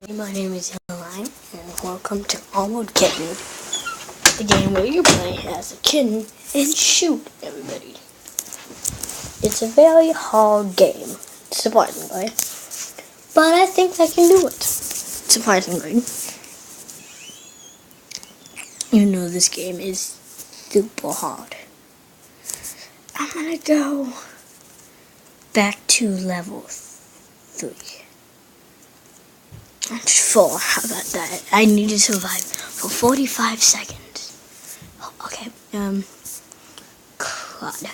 My name is Caroline, and welcome to Almost Kitten, the game where you play as a kitten and shoot everybody. It's a very hard game, surprisingly, but I think I can do it, surprisingly. You know this game is super hard. I'm gonna go back to level 3. That's 4, how about that? I need to survive for 45 seconds. Oh, okay, God.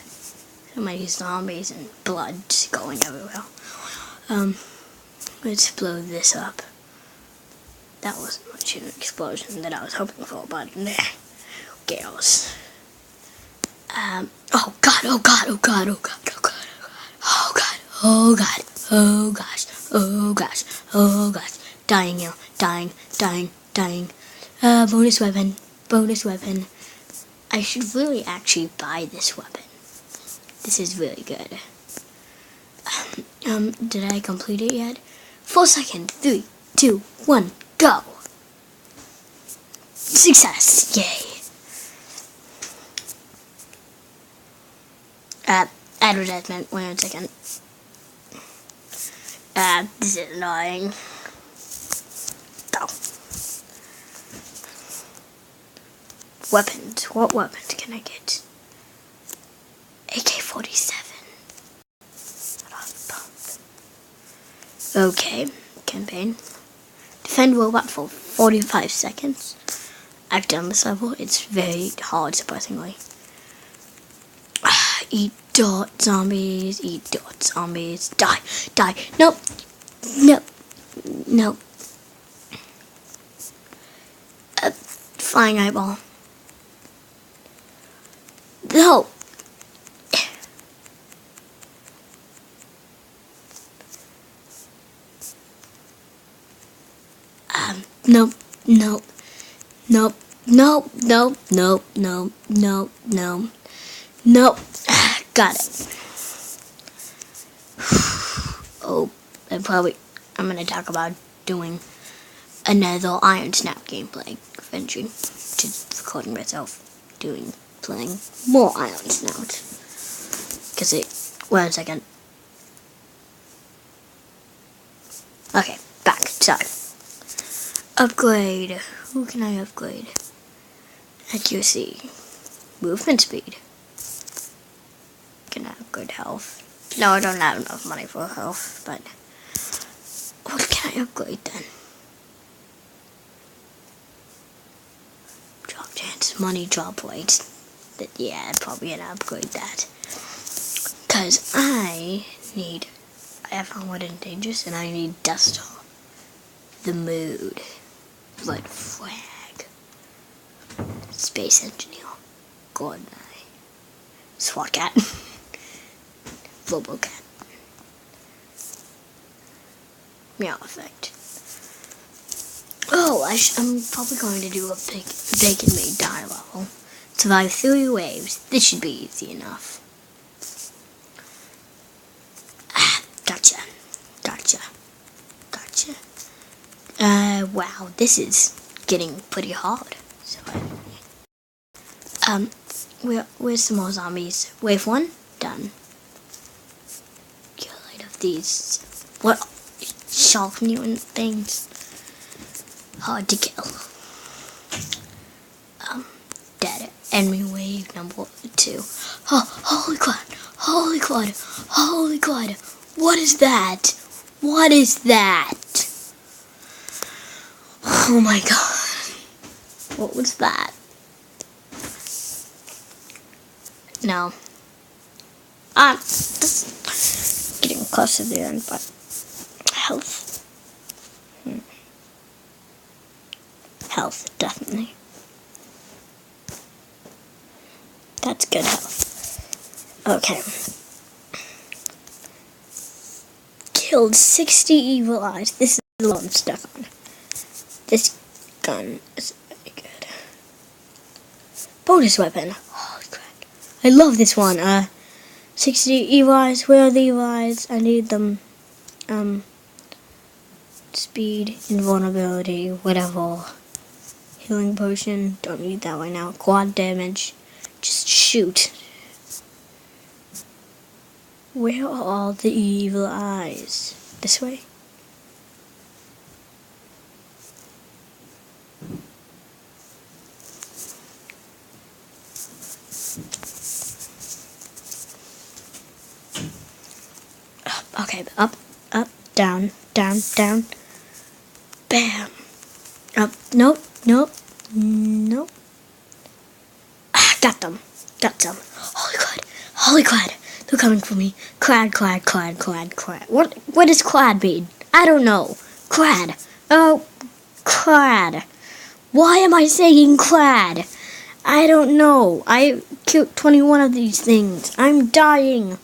So many zombies and blood going everywhere. Let's blow this up. That wasn't much of an explosion that I was hoping for, but nah. Gales. Oh God, oh God, oh God, oh God, oh God, oh God, oh God, oh gosh, oh gosh, oh gosh. Dying now, dying. Bonus weapon. I should really actually buy this weapon. This is really good. Did I complete it yet? 4 seconds. 3, 2, 1, go. Success. Yay. Advertisement. Wait a second. This is annoying. Go. Weapons. What weapons can I get? AK-47. Okay. Campaign. Defend robot for 45 seconds. I've done this level. It's very hard, surprisingly. Eat dot zombies. Die. Nope. Flying eyeball. No. Nope. Got it. Oh, I'm gonna talk about doing another Iron Snap gameplay eventually. Just recording myself playing more Iron Snout. Wait a second. Okay, back. Sorry. Upgrade. Who can I upgrade? Accuracy. Movement speed. Can I upgrade health? No, I don't have enough money for health, but what can I upgrade then? Drop chance, money, drop rate. Yeah, I'm probably gonna upgrade that. Cause I have Onward and Dangerous, and I need Duster. The Mood. Blood Flag. Space Engineer. Golden Eye. SWAT Cat. Robocat. Meow Effect. Oh, I'm probably going to do a Bacon Made Die level. Survive 3 waves. This should be easy enough. Gotcha. Wow, this is getting pretty hard. So, where's some more zombies? Wave 1, done. Get rid of these. What? Shark mutant things. Hard to kill. Dead. Enemy wave number 2. Oh, holy crud. What is that? Oh my god. What was that? No. Just getting close to the end, but health. Health, definitely. That's good health. Okay. Killed 60 evil eyes. This is the one I'm stuck on. This gun is very good. Bonus weapon. Holy crap. I love this one. 60 evil eyes. Where are the evil eyes? I need them. speed, invulnerability, whatever. Healing potion, don't need that right now. Quad damage, just shoot. Where are all the evil eyes? This way? Okay, up, up, down, down, down. Bam. Up, nope, nope, nope. Ah, got them. Got them. Holy crud. Holy crud. They're coming for me. Crad. What does crad mean? I don't know. Crad. Oh, crad. Why am I saying crad? I don't know. I killed 21 of these things. I'm dying.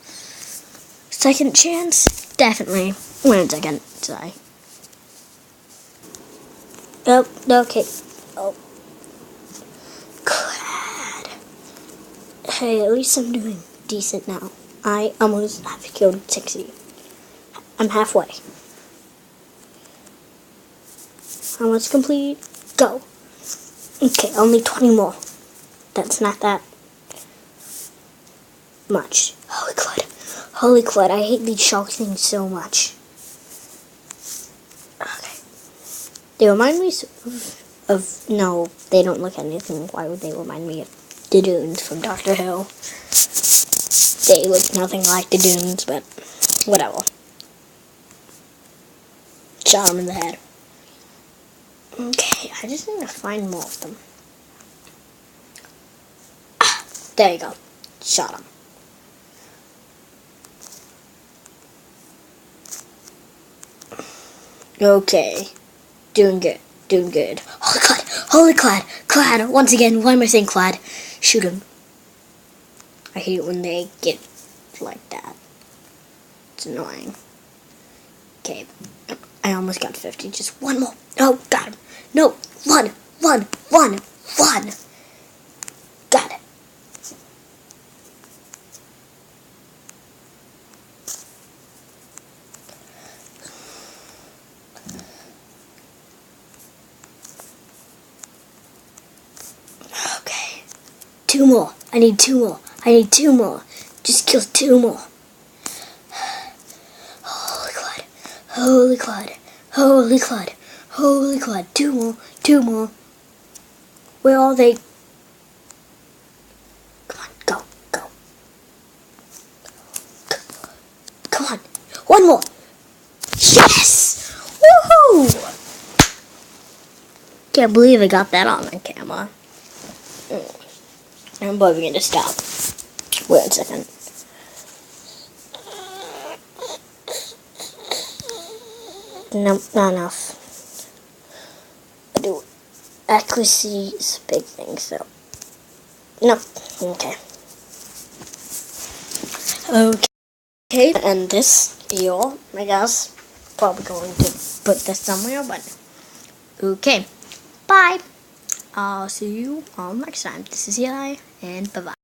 Second chance? Definitely. 1 second. Sorry. Oh, okay. Oh. Crad. Hey, at least I'm doing decent now. I almost have killed 60. I'm halfway. How much complete? Go. Okay, only 20 more. That's not that much. Holy crud. Holy crud, I hate these shark things so much. Okay. They remind me of no, they don't look anything. Why would they remind me of the dunes from Doctor Who? They look nothing like the dunes, but whatever. Shot him in the head. Okay, I just need to find more of them. Ah, there you go. Shot him. Okay. Doing good. Doing good. Holy crud! Holy crud! Crud! Once again, why am I saying crud? Shoot him. I hate it when they get like that. It's annoying. Okay. I almost got 50. Just one more. Oh, got him. No. One. Got it. Okay. 2 more. I need 2 more. Just kill 2 more. Holy crud. 2 more. Where are they? Come on, go. Come on. 1 more. Yes! Woohoo! Can't believe I got that on my camera. I'm probably going to stop. Wait a second. Nope, not enough. Accuracy is a big thing, so. Nope. Okay. Okay, and this here, I guess. Probably going to put this somewhere, but. Okay. Bye. I'll see you all next time. This is Eli, and bye-bye.